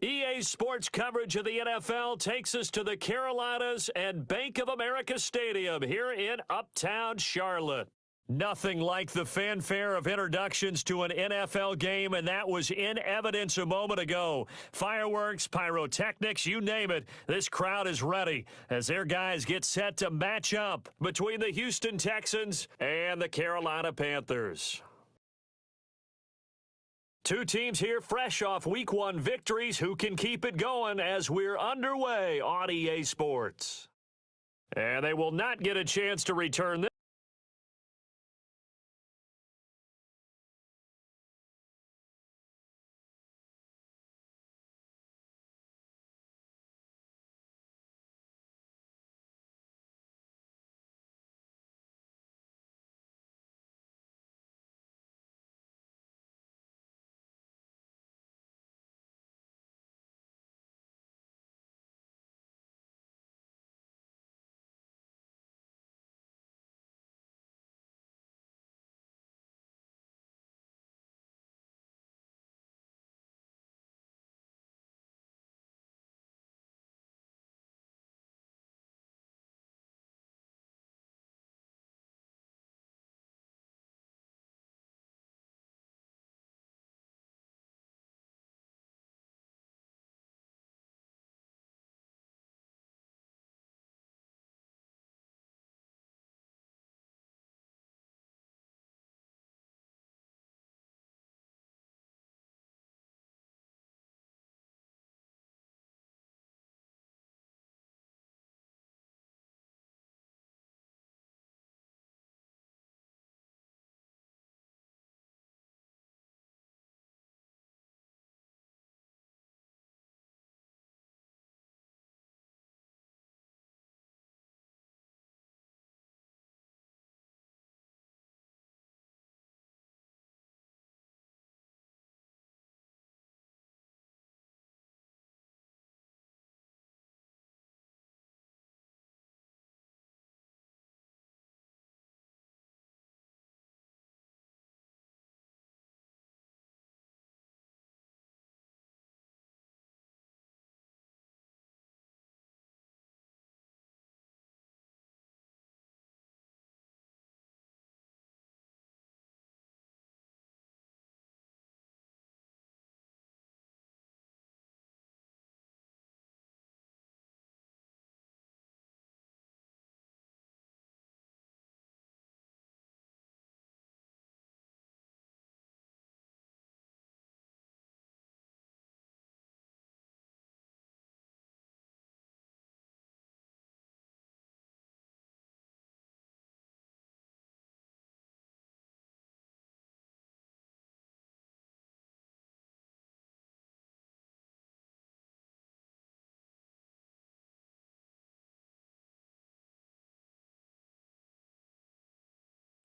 EA Sports coverage of the NFL takes us to the Carolinas and Bank of America Stadium here in Uptown Charlotte. Nothing like the fanfare of introductions to an NFL game, and that was in evidence a moment ago. Fireworks, pyrotechnics, you name it. This crowd is ready as their guys get set to match up between the Houston Texans and the Carolina Panthers. Two teams here fresh off Week 1 victories who can keep it going as we're underway on EA Sports. And they will not get a chance to return this.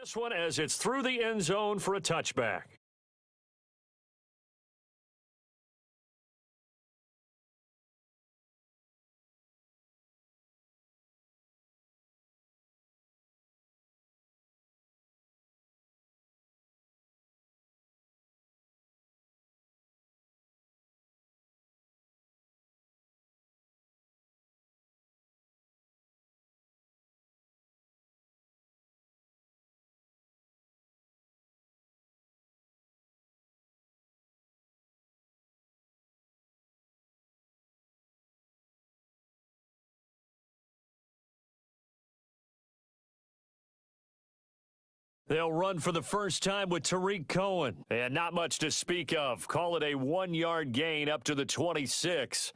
This one as it's through the end zone for a touchback. They'll run for the first time with Tariq Cohen. And not much to speak of. Call it a 1-yard gain up to the 26.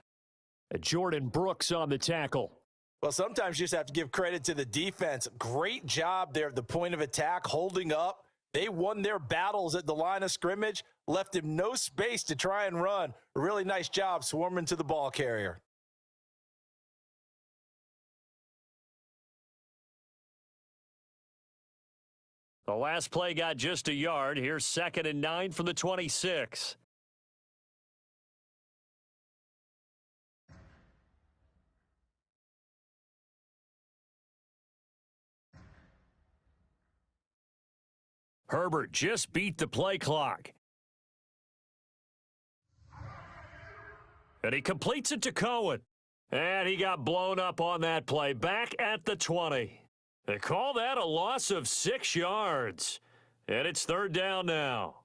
Jordan Brooks on the tackle. Well, sometimes you just have to give credit to the defense. Great job there at the point of attack, holding up. They won their battles at the line of scrimmage, left him no space to try and run. A really nice job swarming to the ball carrier. The last play got just a yard. Here's 2nd and 9 from the 26. Herbert just beat the play clock. And he completes it to Cohen. And he got blown up on that play, back at the 20. They call that a loss of 6 yards. And it's third down now.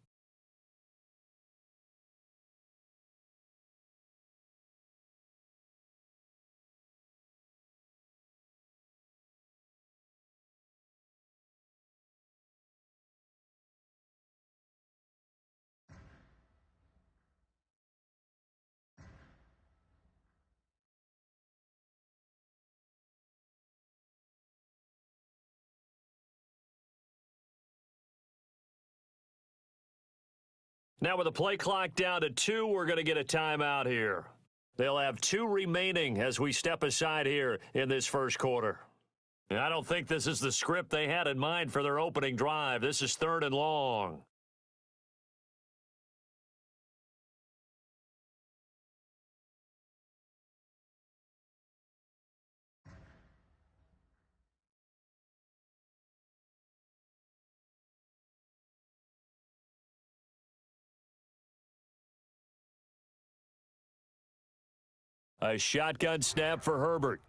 Now with the play clock down to 2, we're going to get a timeout here. They'll have 2 remaining as we step aside here in this first quarter. And I don't think this is the script they had in mind for their opening drive. This is third and long. A shotgun snap for Herbert.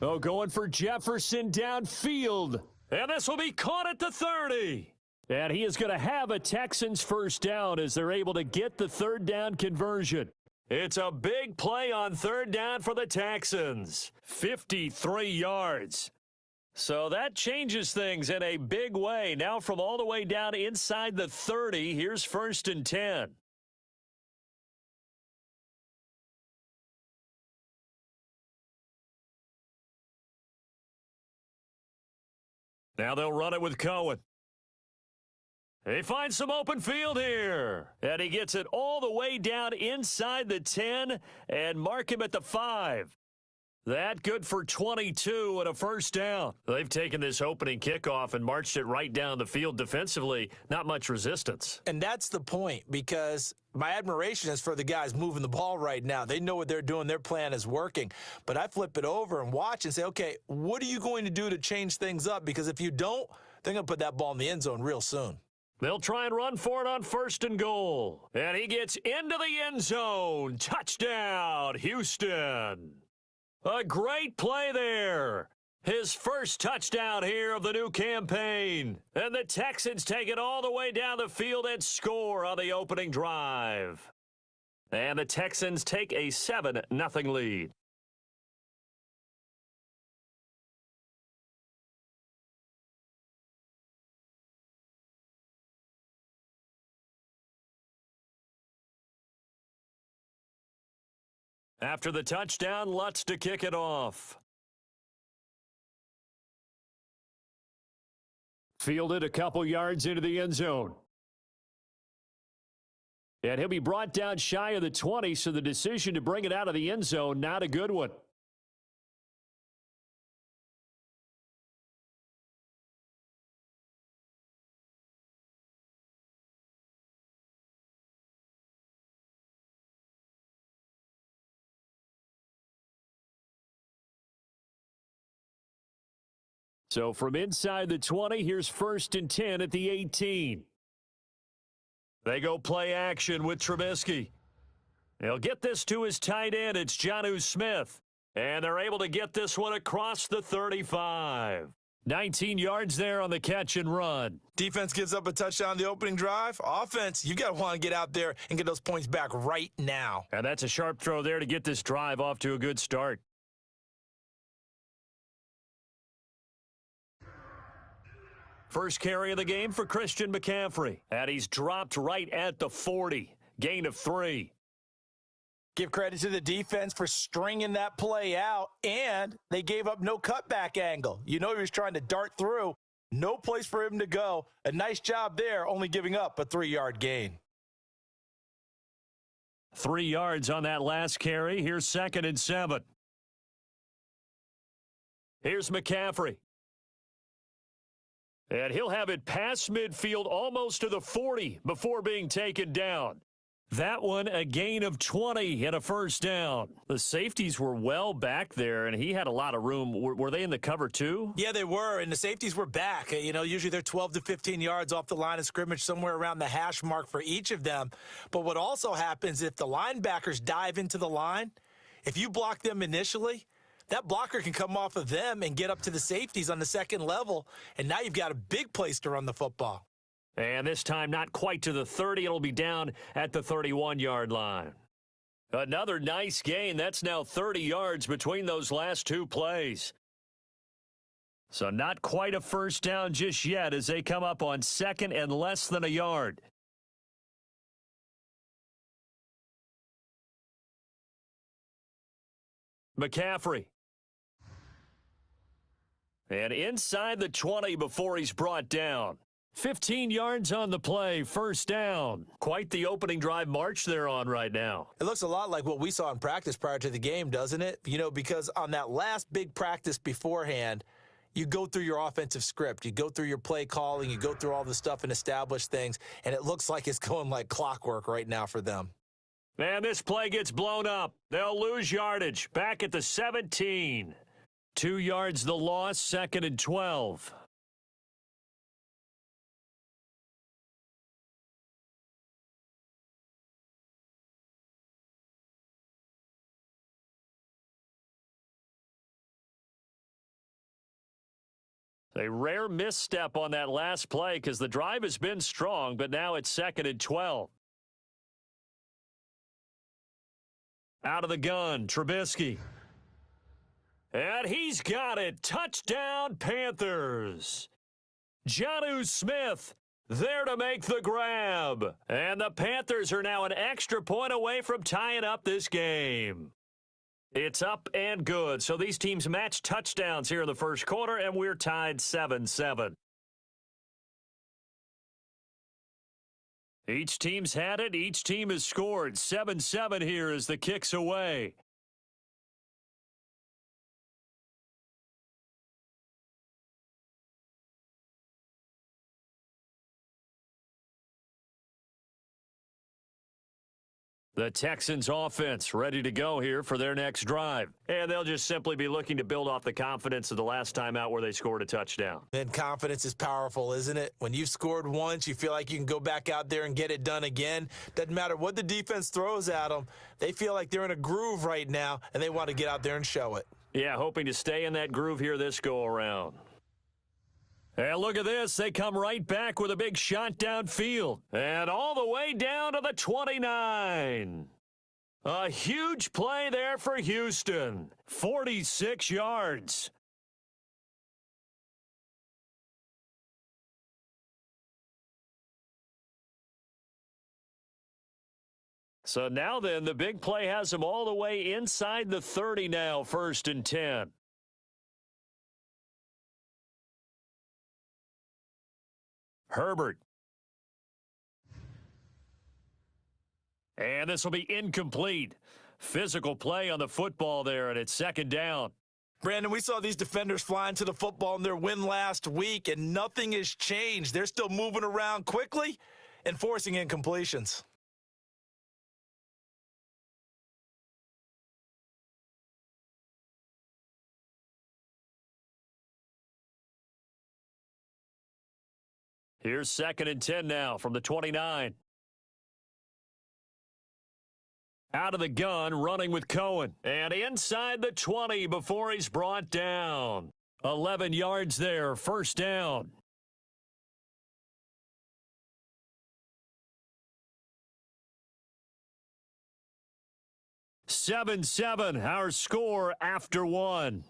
Oh, going for Jefferson downfield. And this will be caught at the 30. And he is going to have a Texans first down as they're able to get the third down conversion. It's a big play on third down for the Texans. 53 yards. So that changes things in a big way. Now from all the way down inside the 30, here's first and 10. Now they'll run it with Cohen. He finds some open field here. And he gets it all the way down inside the 10 and mark him at the 5. That good for 22 and a first down. They've taken this opening kickoff and marched it right down the field defensively. Not much resistance. And that's the point, because my admiration is for the guys moving the ball right now. They know what they're doing. Their plan is working. But I flip it over and watch and say, okay, what are you going to do to change things up? Because if you don't, they're going to put that ball in the end zone real soon. They'll try and run for it on first and goal. And he gets into the end zone. Touchdown, Houston. A great play there. His first touchdown here of the new campaign. And the Texans take it all the way down the field and score on the opening drive. And the Texans take a 7-0 lead. After the touchdown, Lutz to kick it off. Fielded a couple yards into the end zone. And he'll be brought down shy of the 20, so the decision to bring it out of the end zone, not a good one. So from inside the 20, here's first and 10 at the 18. They go play action with Trubisky. They'll get this to his tight end. It's Jonnu Smith. And they're able to get this one across the 35. 19 yards there on the catch and run. Defense gives up a touchdown on the opening drive. Offense, you got to want to get out there and get those points back right now. And that's a sharp throw there to get this drive off to a good start. First carry of the game for Christian McCaffrey. And he's dropped right at the 40. Gain of 3. Give credit to the defense for stringing that play out, and they gave up no cutback angle. You know he was trying to dart through. No place for him to go. A nice job there, only giving up a 3-yard gain. 3 yards on that last carry. Here's second and 7. Here's McCaffrey. And he'll have it past midfield almost to the 40 before being taken down. That one, a gain of 20 and a first down. The safeties were well back there, and he had a lot of room. Were they in the cover too? Yeah, they were, and the safeties were back. You know, usually they're 12 to 15 yards off the line of scrimmage, somewhere around the hash mark for each of them. But what also happens if the linebackers dive into the line, if you block them initially, that blocker can come off of them and get up to the safeties on the second level, and now you've got a big place to run the football. And this time not quite to the 30. It'll be down at the 31-yard line. Another nice gain. That's now 30 yards between those last two plays. So not quite a first down just yet as they come up on second and less than a yard. McCaffrey. And inside the 20 before he's brought down. 15 yards on the play, first down. Quite the opening drive march they're on right now. It looks a lot like what we saw in practice prior to the game, doesn't it? You know, because on that last big practice beforehand, you go through your offensive script. You go through your play calling. You go through all the stuff and establish things, and it looks like it's going like clockwork right now for them. And this play gets blown up. They'll lose yardage. Back at the 17. 2 yards the loss, second and 12. A rare misstep on that last play because the drive has been strong, but now it's second and 12. Out of the gun, Trubisky. And he's got it. Touchdown, Panthers. Jonnu Smith there to make the grab. And the Panthers are now an extra point away from tying up this game. It's up and good. So these teams match touchdowns here in the first quarter, and we're tied 7-7. Each team's had it. Each team has scored. 7-7 here as the kick's away. The Texans offense ready to go here for their next drive. And they'll just simply be looking to build off the confidence of the last time out where they scored a touchdown. And confidence is powerful, isn't it? When you've scored once, you feel like you can go back out there and get it done again. Doesn't matter what the defense throws at them. They feel like they're in a groove right now, and they want to get out there and show it. Yeah, hoping to stay in that groove here this go-around. And look at this. They come right back with a big shot downfield. And all the way down to the 29. A huge play there for Houston. 46 yards. So now then, the big play has them all the way inside the 30 now, first and 10. Herbert. And this will be incomplete. Physical play on the football there, and it's second down. Brandon, we saw these defenders flying to the football in their win last week, and nothing has changed. They're still moving around quickly and forcing incompletions. Here's second and 10 now from the 29. Out of the gun, running with Cohen. And inside the 20 before he's brought down. 11 yards there, first down. Seven, our score after one.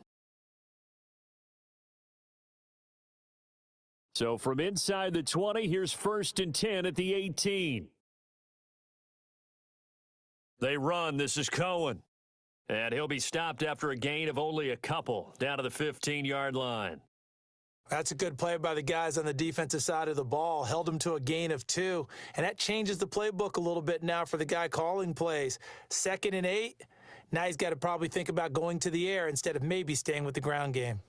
So from inside the 20, here's first and 10 at the 18. They run. This is Cohen. And he'll be stopped after a gain of only a couple down to the 15-yard line. That's a good play by the guys on the defensive side of the ball. Held them to a gain of 2. And that changes the playbook a little bit now for the guy calling plays. 2nd and 8. Now he's got to probably think about going to the air instead of maybe staying with the ground game.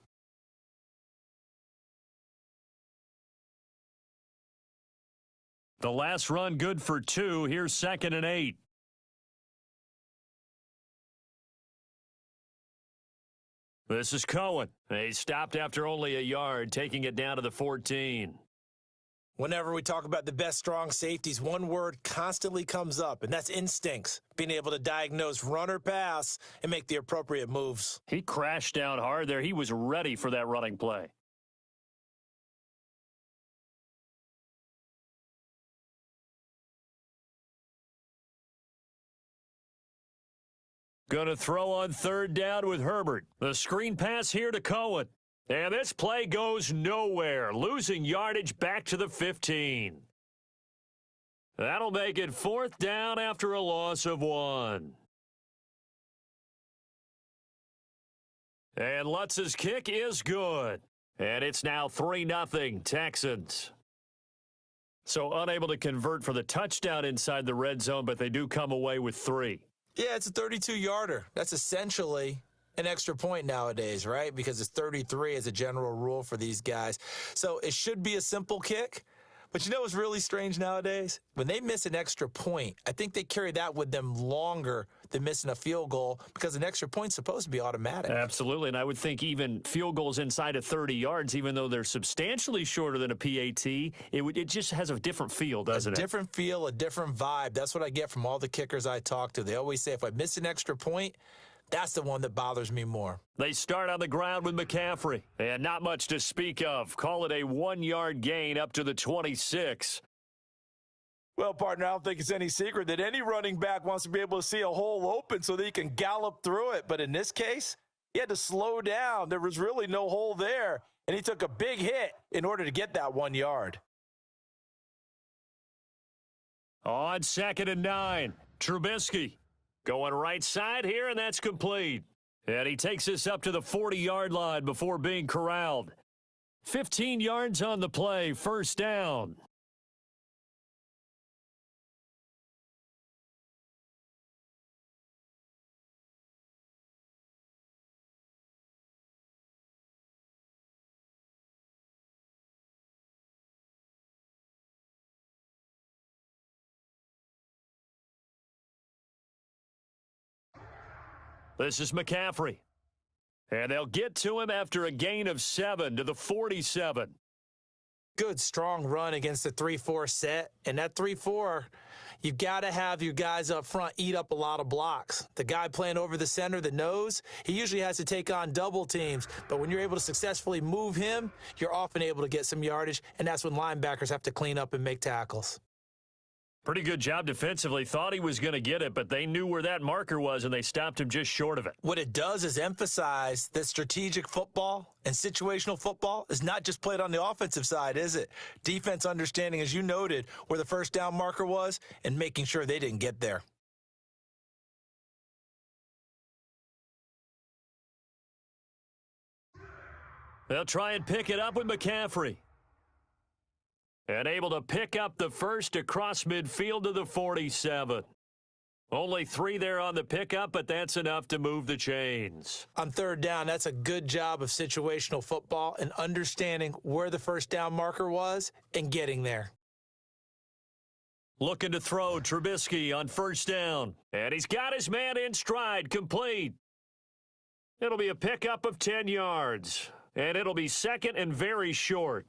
The last run good for 2. Here's 2nd and 8. This is Cohen. He stopped after only a yard, taking it down to the 14. Whenever we talk about the best strong safeties, one word constantly comes up, and that's instincts. Being able to diagnose run or pass and make the appropriate moves. He crashed down hard there. He was ready for that running play. Going to throw on 3rd down with Herbert. The screen pass here to Cohen. And this play goes nowhere, losing yardage back to the 15. That'll make it 4th down after a loss of 1. And Lutz's kick is good. And it's now 3-0 Texans. So unable to convert for the touchdown inside the red zone, but they do come away with 3. Yeah, it's a 32-yarder. That's essentially an extra point nowadays, right? Because it's 33 as a general rule for these guys. So it should be a simple kick. But you know what's really strange nowadays? When they miss an extra point, I think they carry that with them longer than missing a field goal because an extra point's supposed to be automatic. Absolutely, and I would think even field goals inside of 30 yards, even though they're substantially shorter than a PAT, it just has a different feel, doesn't it? A different feel, a different vibe. That's what I get from all the kickers I talk to. They always say if I miss an extra point, that's the one that bothers me more. They start on the ground with McCaffrey, and not much to speak of. Call it a 1-yard gain up to the 26. Well, partner, I don't think it's any secret that any running back wants to be able to see a hole open so that he can gallop through it. But in this case, he had to slow down. There was really no hole there, and he took a big hit in order to get that 1 yard. On 2nd and 9, Trubisky. Going right side here, and that's complete. And he takes us up to the 40-yard line before being corralled. 15 yards on the play, 1st down. This is McCaffrey. And they'll get to him after a gain of 7 to the 47. Good, strong run against the 3-4 set. And that 3-4, you've got to have your guys up front eat up a lot of blocks. The guy playing over the center, the nose, he usually has to take on double teams. But when you're able to successfully move him, you're often able to get some yardage, and that's when linebackers have to clean up and make tackles. Pretty good job defensively. Thought he was going to get it, but they knew where that marker was, and they stopped him just short of it. What it does is emphasize that strategic football and situational football is not just played on the offensive side, is it? Defense understanding, as you noted, where the 1st down marker was and making sure they didn't get there. They'll try and pick it up with McCaffrey. And able to pick up the 1st across midfield to the 47. Only 3 there on the pickup, but that's enough to move the chains. On 3rd down, that's a good job of situational football and understanding where the 1st down marker was and getting there. Looking to throw Trubisky on 1st down. And he's got his man in stride, complete. It'll be a pickup of 10 yards. And it'll be 2nd and very short.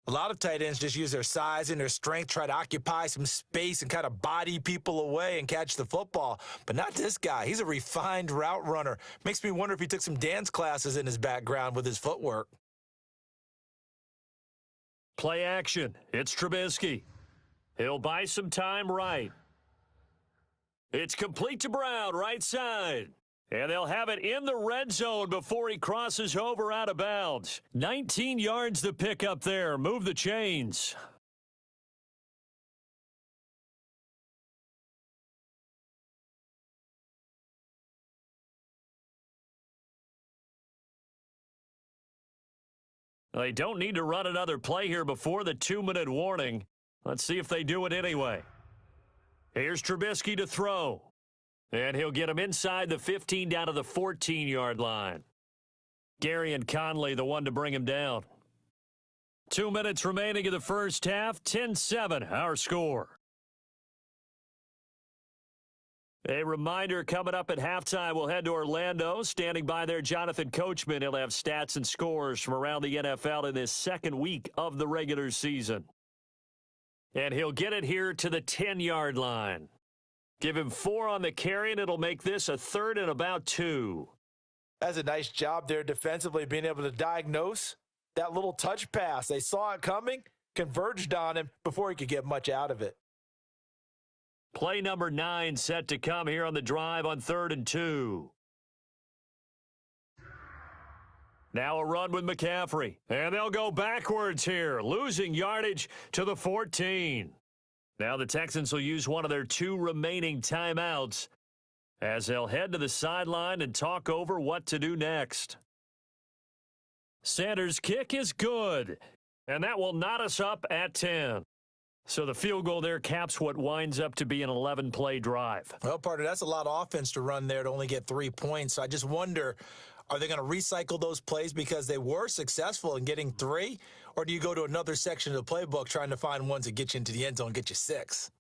A lot of tight ends just use their size and their strength, try to occupy some space and kind of body people away and catch the football. But not this guy. He's a refined route runner. Makes me wonder if he took some dance classes in his background with his footwork. Play action. It's Trubisky. He'll buy some time right. It's complete to Brown, right side. And they'll have it in the red zone before he crosses over out of bounds. 19 yards to pick up there. Move the chains. They don't need to run another play here before the 2-minute warning. Let's see if they do it anyway. Here's Trubisky to throw. And he'll get him inside the 15 down to the 14-yard line. Gary and Conley, the one to bring him down. 2 minutes remaining in the first half. 10-7, our score. A reminder coming up at halftime, we'll head to Orlando. Standing by there, Jonathan Coachman. He'll have stats and scores from around the NFL in this second week of the regular season. And he'll get it here to the 10-yard line. Give him 4 on the carry, and it'll make this a 3rd and about 2. That's a nice job there defensively, being able to diagnose that little touch pass. They saw it coming, converged on him before he could get much out of it. Play number 9 set to come here on the drive on 3rd and 2. Now a run with McCaffrey. And they'll go backwards here, losing yardage to the 14. Now the Texans will use one of their 2 remaining timeouts as they'll head to the sideline and talk over what to do next. Sanders' kick is good, and that will knot us up at 10. So the field goal there caps what winds up to be an 11-play drive. Well, partner, that's a lot of offense to run there to only get 3 points. So I just wonder, are they going to recycle those plays because they were successful in getting 3? Or do you go to another section of the playbook trying to find ones that get you into the end zone and get you 6?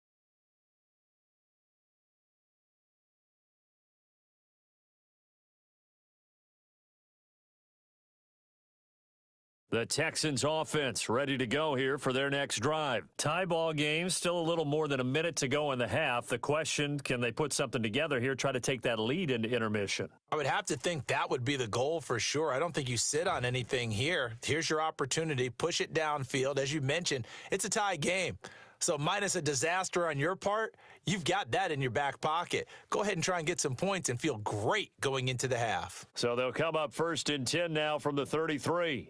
The Texans offense ready to go here for their next drive. Tie ball game, still a little more than a minute to go in the half. The question, can they put something together here, try to take that lead into intermission? I would have to think that would be the goal for sure. I don't think you sit on anything here. Here's your opportunity. Push it downfield. As you mentioned, it's a tie game. So minus a disaster on your part, you've got that in your back pocket. Go ahead and try and get some points and feel great going into the half. So they'll come up 1st and 10 now from the 33.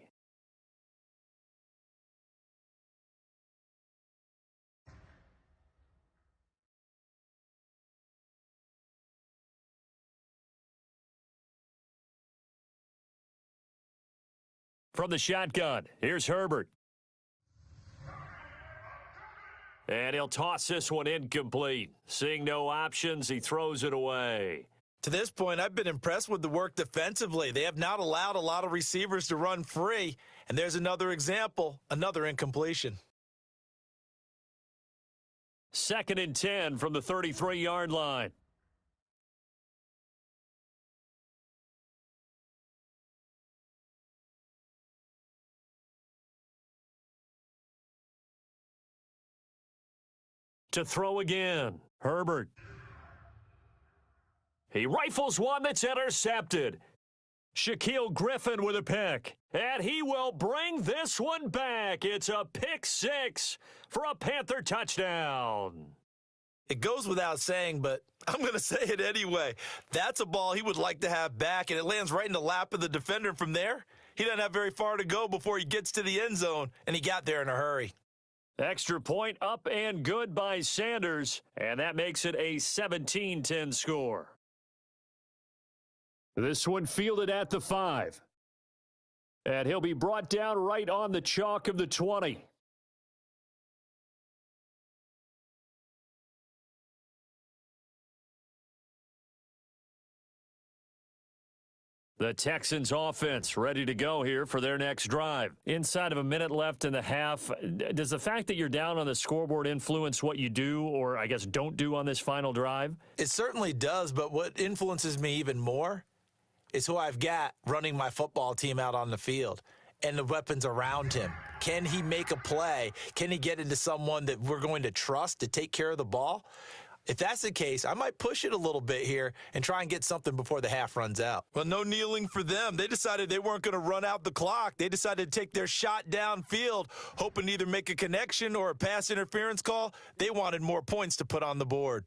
From the shotgun, here's Herbert. And he'll toss this one incomplete. Seeing no options, he throws it away. To this point, I've been impressed with the work defensively. They have not allowed a lot of receivers to run free. And there's another example, another incompletion. 2nd and 10 from the 33-yard line. To throw again, Herbert. He rifles one that's intercepted. Shaquille Griffin with a pick. And he will bring this one back. It's a pick 6 for a Panther touchdown. It goes without saying, but I'm going to say it anyway. That's a ball he would like to have back, and it lands right in the lap of the defender from there. He doesn't have very far to go before he gets to the end zone, and he got there in a hurry. Extra point up and good by Sanders, and that makes it a 17-10 score. This one fielded at the 5. And he'll be brought down right on the chalk of the 20. The Texans offense ready to go here for their next drive. Inside of a minute left in the half, does the fact that you're down on the scoreboard influence what you do, or I guess don't do on this final drive? It certainly does, but what influences me even more is who I've got running my football team out on the field and the weapons around him. Can he make a play? Can he get into someone that we're going to trust to take care of the ball? If that's the case, I might push it a little bit here and try and get something before the half runs out. Well, no kneeling for them. They decided they weren't going to run out the clock. They decided to take their shot downfield, hoping to either make a connection or a pass interference call. They wanted more points to put on the board.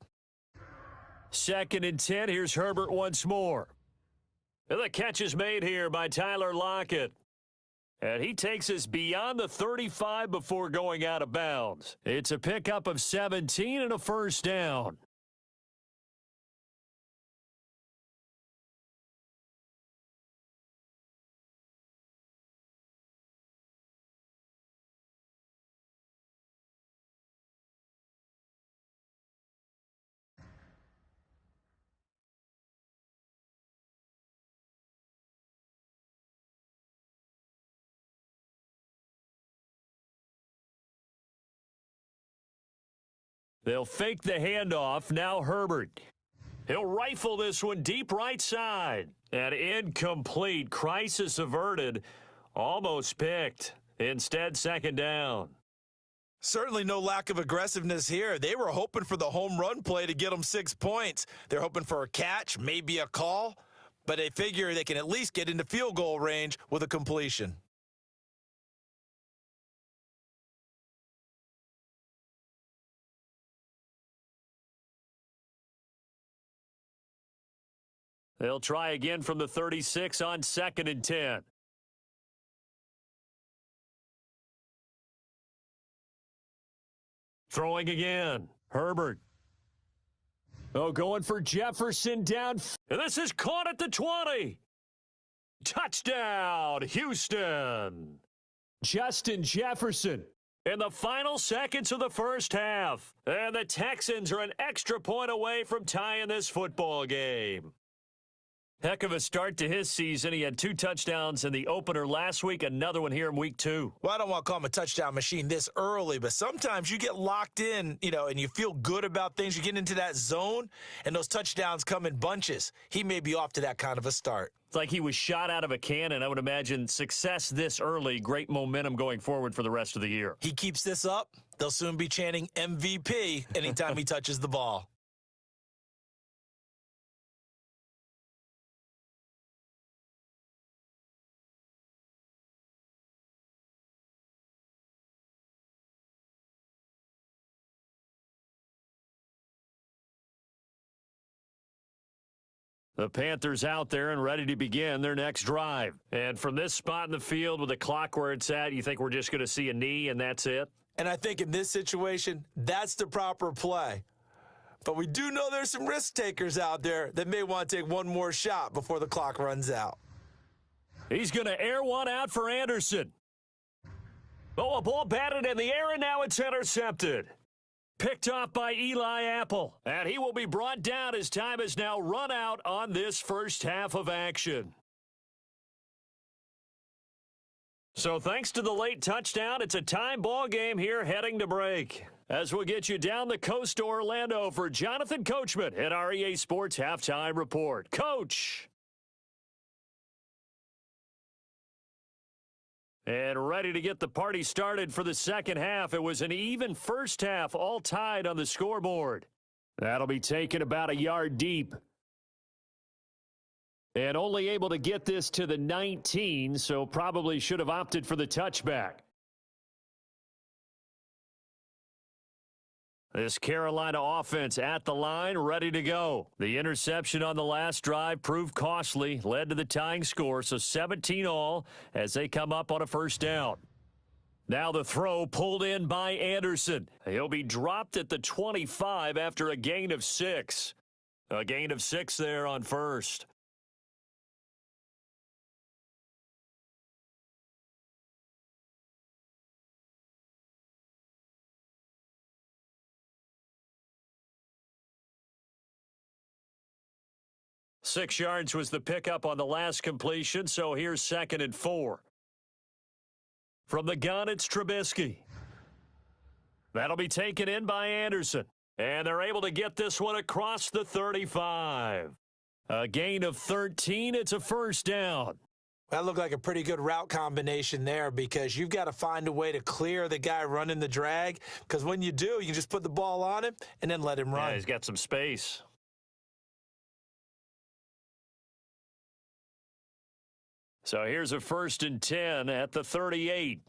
2nd and 10. Here's Herbert once more. And the catch is made here by Tyler Lockett. And he takes us beyond the 35 before going out of bounds. It's a pickup of 17 and a first down. They'll fake the handoff. Now Herbert. He'll rifle this one deep right side. And incomplete. Crisis averted. Almost picked. Instead, second down. Certainly no lack of aggressiveness here. They were hoping for the home run play to get them 6 points. They're hoping for a catch, maybe a call, but they figure they can at least get into field goal range with a completion. They'll try again from the 36 on 2nd and 10. Throwing again. Herbert. Oh, going for Jefferson down. And this is caught at the 20. Touchdown, Houston. Justin Jefferson in the final seconds of the first half. And the Texans are an extra point away from tying this football game. Heck of a start to his season. He had 2 touchdowns in the opener last week, another one here in week 2. Well, I don't want to call him a touchdown machine this early, but sometimes you get locked in, and you feel good about things. You get into that zone, and those touchdowns come in bunches. He may be off to that kind of a start. It's like he was shot out of a cannon. I would imagine success this early, great momentum going forward for the rest of the year. He keeps this up, they'll soon be chanting MVP anytime he touches the ball. The Panthers out there and ready to begin their next drive. And from this spot in the field with the clock where it's at, you think we're just going to see a knee and that's it? And I think in this situation, that's the proper play. But we do know there's some risk takers out there that may want to take one more shot before the clock runs out. He's going to air one out for Anderson. Oh, a ball batted in the air, and now it's intercepted. Picked off by Eli Apple. And he will be brought down as time has now run out on this first half of action. So thanks to the late touchdown, it's a time ball game here heading to break. As we'll get you down the coast to Orlando for Jonathan Coachman at our EA Sports Halftime Report. Coach! And ready to get the party started for the second half. It was an even first half, all tied on the scoreboard. That'll be taken about a yard deep. And only able to get this to the 19, so probably should have opted for the touchback. This Carolina offense at the line, ready to go. The interception on the last drive proved costly, led to the tying score, so 17 all as they come up on a first down. Now the throw pulled in by Anderson. He'll be dropped at the 25 after a gain of 6. A gain of 6 there on first. Six yards was the pickup on the last completion, so here's 2nd and 4. From the gun, it's Trubisky. That'll be taken in by Anderson. And they're able to get this one across the 35. A gain of 13. It's a first down. That looked like a pretty good route combination there because you've got to find a way to clear the guy running the drag because when you do, you can just put the ball on him and then let him run. Yeah, he's got some space. So here's a 1st and 10 at the 38.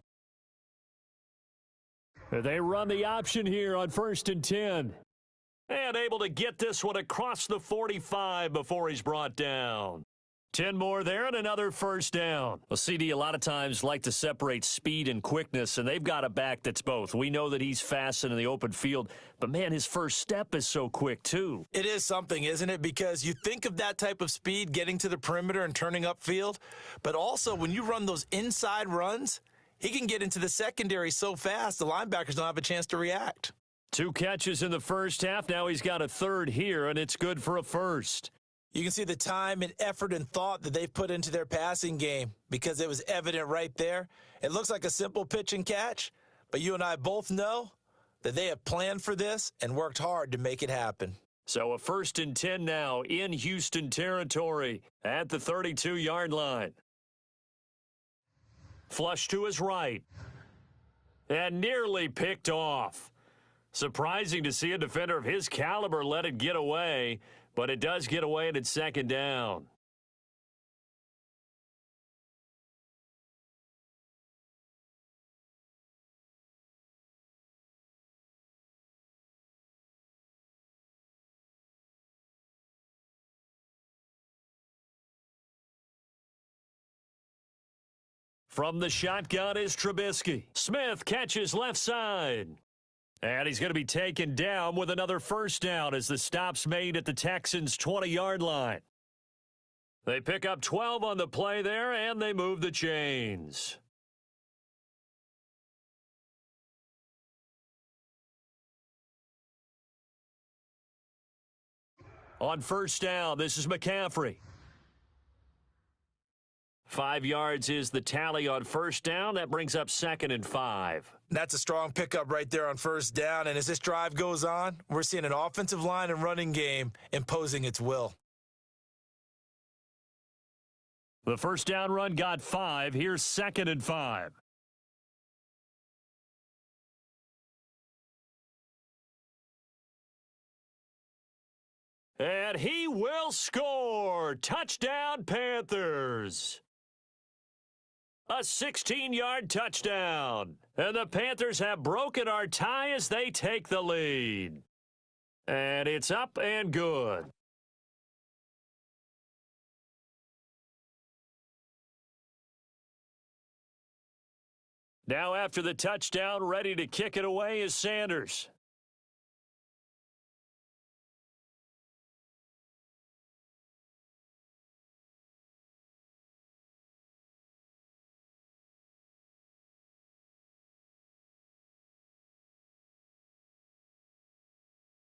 They run the option here on 1st and 10. And able to get this one across the 45 before he's brought down. 10 more there and another first down. Well, CD a lot of times like to separate speed and quickness, and they've got a back that's both. We know that he's fast in the open field, but, man, his first step is so quick, too. It is something, isn't it? Because you think of that type of speed getting to the perimeter and turning upfield, but also when you run those inside runs, he can get into the secondary so fast the linebackers don't have a chance to react. 2 catches in the first half. Now he's got a third here, and it's good for a first. You can see the time and effort and thought that they've put into their passing game because it was evident right there. It looks like a simple pitch and catch, but you and I both know that they have planned for this and worked hard to make it happen. So a 1st and 10 now in Houston territory at the 32-yard line. Flush to his right. And nearly picked off. Surprising to see a defender of his caliber let it get away, but it does get away and it's 2nd down. From the shotgun is Trubisky. Smith catches left side. And he's going to be taken down with another 1st down as the stop's made at the Texans' 20-yard line. They pick up 12 on the play there, and they move the chains. On 1st down, this is McCaffrey. 5 yards is the tally on 1st down. That brings up 2nd and 5. That's a strong pickup right there on 1st down. And as this drive goes on, we're seeing an offensive line and running game imposing its will. The 1st down run got 5. Here's 2nd and 5. And he will score. Touchdown, Panthers. A 16-yard touchdown. And the Panthers have broken our tie as they take the lead. And it's up and good. Now after the touchdown, ready to kick it away is Sanders.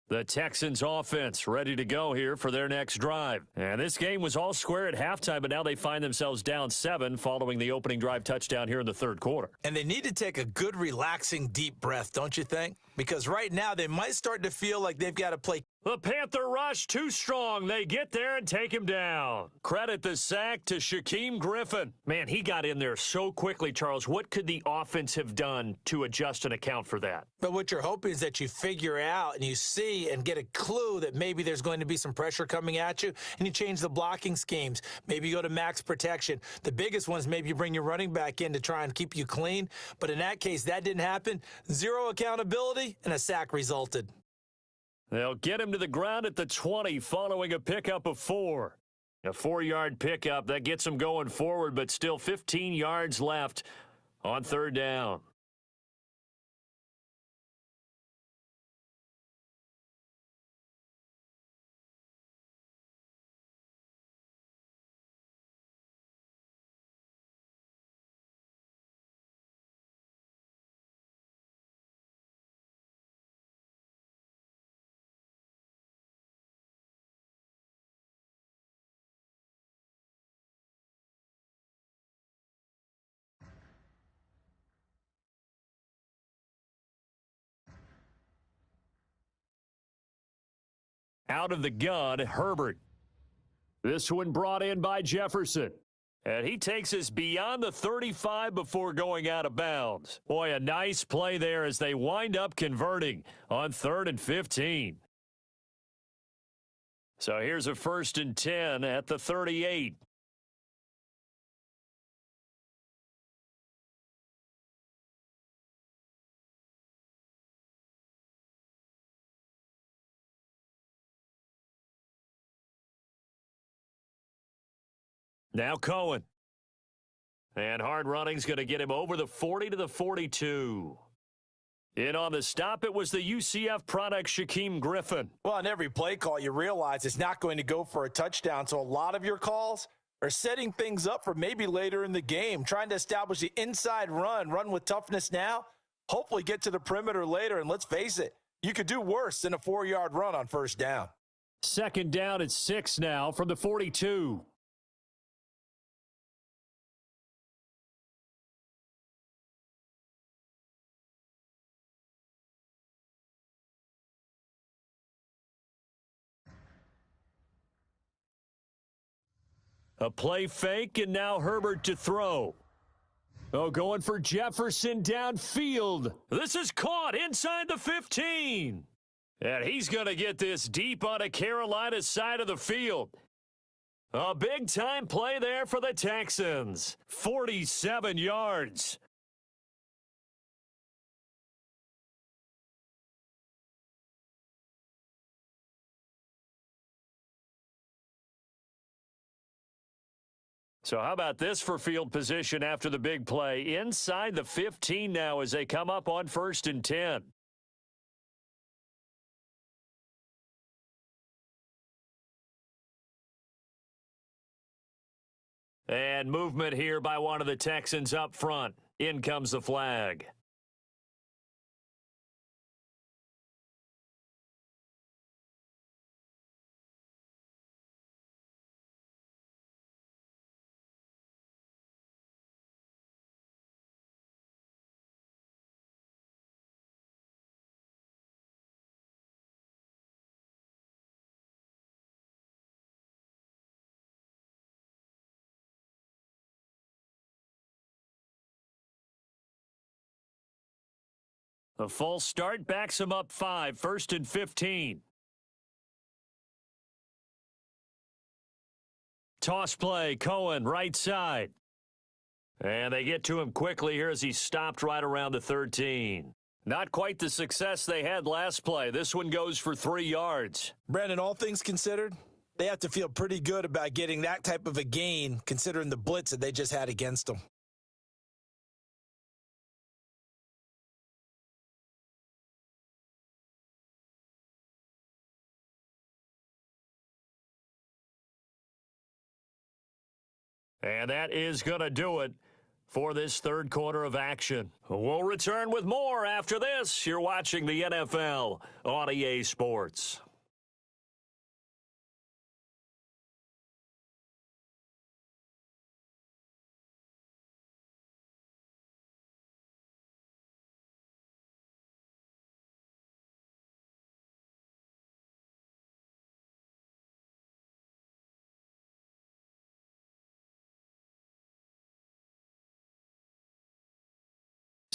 The Texans offense ready to go here for their next drive. And this game was all square at halftime, but now they find themselves down 7 following the opening drive touchdown here in the 3rd quarter. And they need to take a good, relaxing, deep breath, don't you think? Because right now they might start to feel like they've got to play. The Panther rush too strong. They get there and take him down. Credit the sack to Shaquem Griffin. Man, he got in there so quickly, Charles. What could the offense have done to adjust and account for that? But what you're hoping is that you figure out and you see and get a clue that maybe there's going to be some pressure coming at you, and you change the blocking schemes. Maybe you go to max protection. The biggest one is maybe you bring your running back in to try and keep you clean. But in that case, that didn't happen. 0 accountability, and a sack resulted. They'll get him to the ground at the 20 following a pickup of 4. A 4-yard pickup that gets him going forward, but still 15 yards left on 3rd down. Out of the gun, Herbert. This one brought in by Jefferson. And he takes us beyond the 35 before going out of bounds. Boy, a nice play there as they wind up converting on 3rd and 15. So here's a 1st and 10 at the 38. Now Cohen. And hard running's going to get him over the 40 to the 42. In on the stop, it was the UCF product, Shaquem Griffin. Well, on every play call, you realize it's not going to go for a touchdown. So a lot of your calls are setting things up for maybe later in the game, trying to establish the inside run with toughness now, hopefully get to the perimeter later. And let's face it, you could do worse than a 4-yard run on 1st down. 2nd down at 6 now from the 42. A play fake, and now Herbert to throw. Oh, going for Jefferson downfield. This is caught inside the 15. And he's going to get this deep on a Carolina side of the field. A big-time play there for the Texans. 47 yards. So how about this for field position after the big play? Inside the 15 now as they come up on 1st and 10. And movement here by one of the Texans up front. In comes the flag. A false start backs him up 5, 1st and 15. Toss play, Cohen, right side. And they get to him quickly here as he stopped right around the 13. Not quite the success they had last play. This one goes for 3 yards. Brandon, all things considered, they have to feel pretty good about getting that type of a gain considering the blitz that they just had against them. And that is going to do it for this third quarter of action. We'll return with more after this. You're watching the NFL on EA Sports.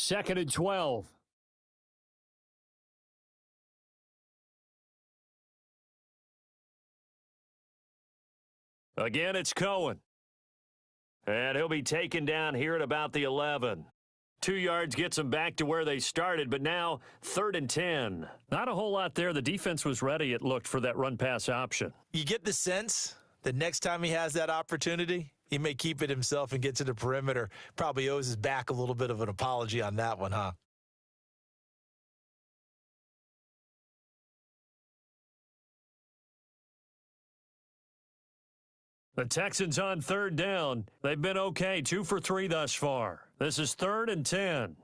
Second and 12. Again, it's Cohen. And he'll be taken down here at about the 11. 2 yards gets them back to where they started, but now 3rd and 10. Not a whole lot there. The defense was ready, it looked, for that run-pass option. You get the sense that next time he has that opportunity, he may keep it himself and get to the perimeter. Probably owes his back a little bit of an apology on that one, huh? The Texans on 3rd down. They've been okay, 2 for 3 thus far. This is 3rd and 10.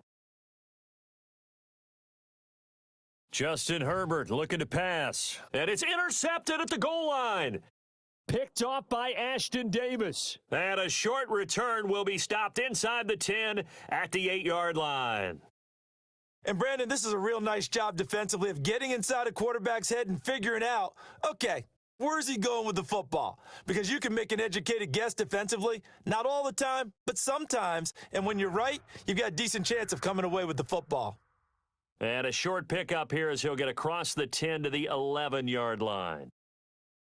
Justin Herbert looking to pass. And it's intercepted at the goal line. Picked off by Ashton Davis. And a short return will be stopped inside the 10 at the 8-yard line. And, Brandon, this is a real nice job defensively of getting inside a quarterback's head and figuring out, okay, where's he going with the football? Because you can make an educated guess defensively. Not all the time, but sometimes. And when you're right, you've got a decent chance of coming away with the football. And a short pickup here as he'll get across the 10 to the 11-yard line.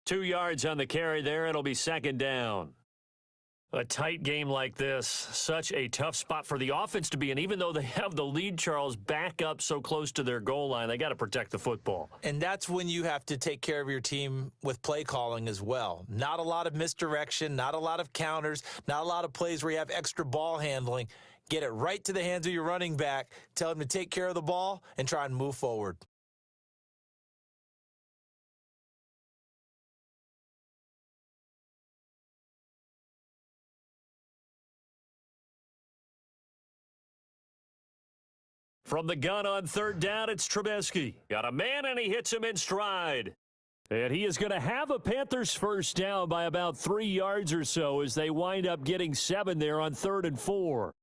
2 yards on the carry there. It'll be 2nd down. A tight game like this, such a tough spot for the offense to be in. Even though they have the lead, Charles, back up so close to their goal line, they got to protect the football. And that's when you have to take care of your team with play calling as well. Not a lot of misdirection, not a lot of counters, not a lot of plays where you have extra ball handling. Get it right to the hands of your running back, tell him to take care of the ball, and try and move forward. From the gun on 3rd down, it's Trubisky. Got a man, and he hits him in stride. And he is going to have a Panthers first down by about 3 yards or so as they wind up getting 7 there on 3rd and 4.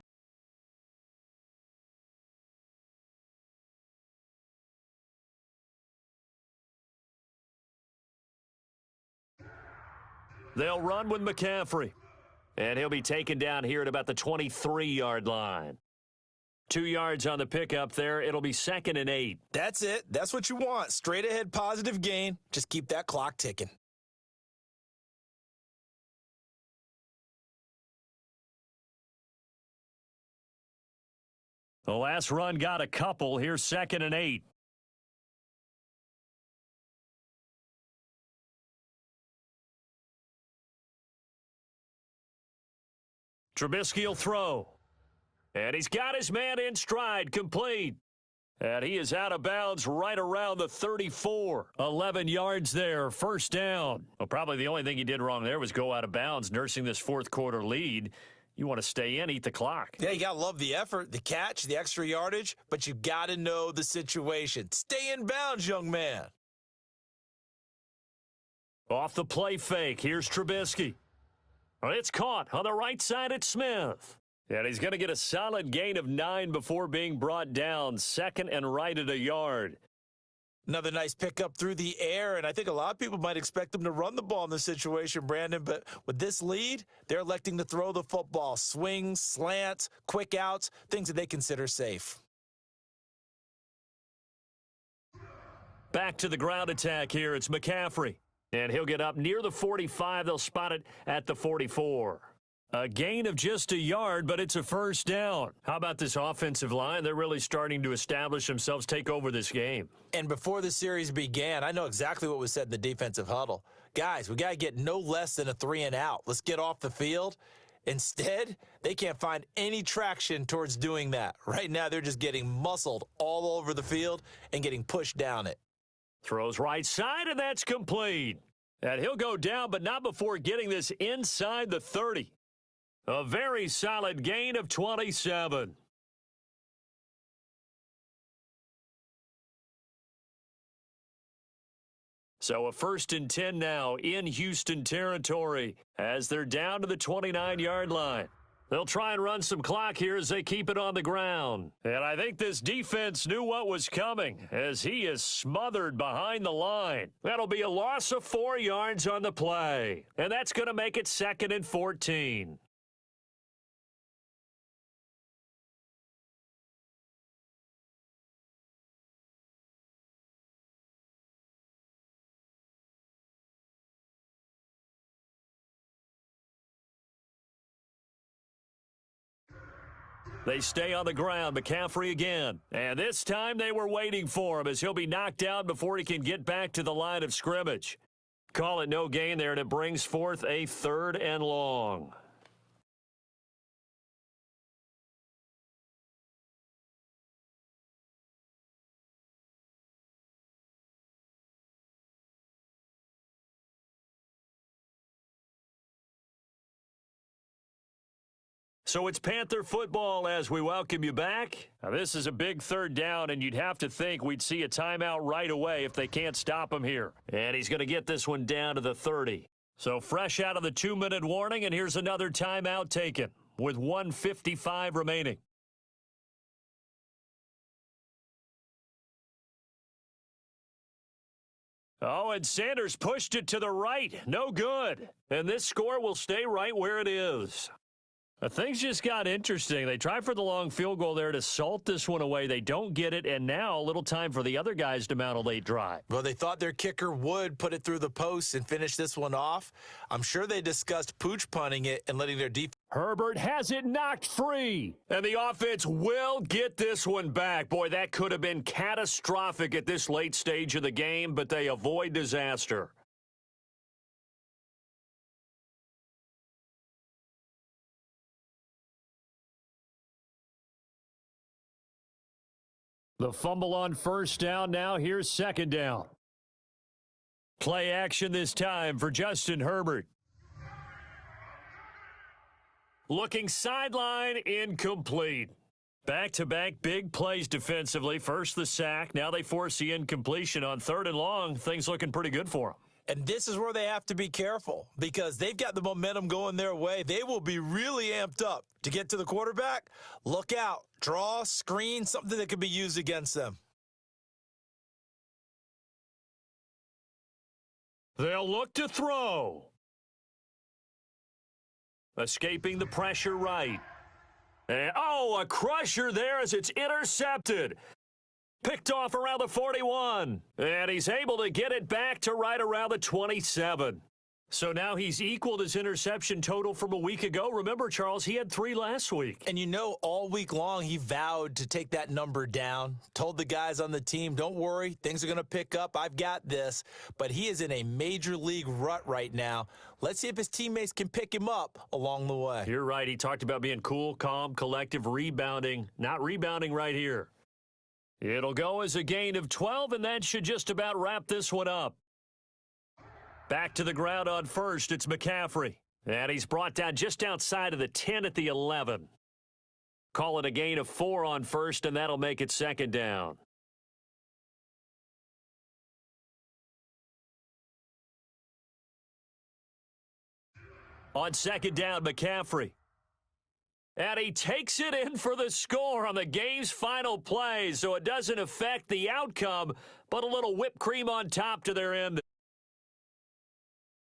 They'll run with McCaffrey. And he'll be taken down here at about the 23-yard line. 2 yards on the pickup there. It'll be 2nd and 8. That's it. That's what you want. Straight ahead positive gain. Just keep that clock ticking. The last run got a couple. Here's 2nd and 8. Trubisky will throw. And he's got his man in stride, complete. And he is out of bounds right around the 34. 11 yards there, first down. Well, probably the only thing he did wrong there was go out of bounds, nursing this fourth quarter lead. You want to stay in, eat the clock. Yeah, you got to love the effort, the catch, the extra yardage, but you got to know the situation. Stay in bounds, young man. Off the play fake, here's Trubisky. It's caught on the right side at Smith. And he's going to get a solid gain of 9 before being brought down. 2nd and right at a yard. Another nice pickup through the air, and I think a lot of people might expect them to run the ball in this situation, Brandon, but with this lead, they're electing to throw the football. Swings, slants, quick outs, things that they consider safe. Back to the ground attack here. It's McCaffrey. And he'll get up near the 45. They'll spot it at the 44. A gain of just a yard, but it's a first down. How about this offensive line? They're really starting to establish themselves, take over this game. And before the series began, I know exactly what was said in the defensive huddle. Guys, we got to get no less than a 3 and out. Let's get off the field. Instead, they can't find any traction towards doing that. Right now, they're just getting muscled all over the field and getting pushed down it. Throws right side, and that's complete. And he'll go down, but not before getting this inside the 30. A very solid gain of 27. So a 1st and 10 now in Houston territory as they're down to the 29-yard line. They'll try and run some clock here as they keep it on the ground. And I think this defense knew what was coming as he is smothered behind the line. That'll be a loss of 4 yards on the play. And that's going to make it 2nd and 14. They stay on the ground. McCaffrey again. And this time they were waiting for him as he'll be knocked down before he can get back to the line of scrimmage. Call it no gain there, and it brings forth a 3rd and long. So it's Panther football as we welcome you back. Now, this is a big 3rd down, and you'd have to think we'd see a timeout right away if they can't stop him here. And he's going to get this one down to the 30. So fresh out of the 2-minute warning, and here's another timeout taken with 1:55 remaining. Oh, and Sanders pushed it to the right. No good. And this score will stay right where it is. Things just got interesting. They try for the long field goal there to salt this one away. They don't get it, and now a little time for the other guys to mount a late drive. Well, they thought their kicker would put it through the post and finish this one off. I'm sure they discussed pooch punting it and letting their defense. Herbert has it knocked free, and the offense will get this one back. Boy, that could have been catastrophic at this late stage of the game, but they avoid disaster. The fumble on first down. Now here's 2nd down. Play action this time for Justin Herbert. Looking sideline, incomplete. Back-to-back big plays defensively. First the sack. Now they force the incompletion on 3rd and long. Things looking pretty good for them. And this is where they have to be careful because they've got the momentum going their way. They will be really amped up to get to the quarterback. Look out. Draw, screen, something that could be used against them. They'll look to throw. Escaping the pressure right. And, oh, a crusher there as it's intercepted. Picked off around the 41. And he's able to get it back to right around the 27. So now he's equaled his interception total from a week ago. Remember, Charles, he had 3 last week. And you know, all week long, he vowed to take that number down. Told the guys on the team, don't worry, things are going to pick up. I've got this. But he is in a major league rut right now. Let's see if his teammates can pick him up along the way. You're right. He talked about being cool, calm, collective, rebounding. Not rebounding right here. It'll go as a gain of 12, and that should just about wrap this one up. Back to the ground on first, it's McCaffrey. And he's brought down just outside of the 10 at the 11. Call it a gain of 4 on first, and that'll make it second down. On second down, McCaffrey. And he takes it in for the score on the game's final play, so it doesn't affect the outcome, but a little whipped cream on top to their end.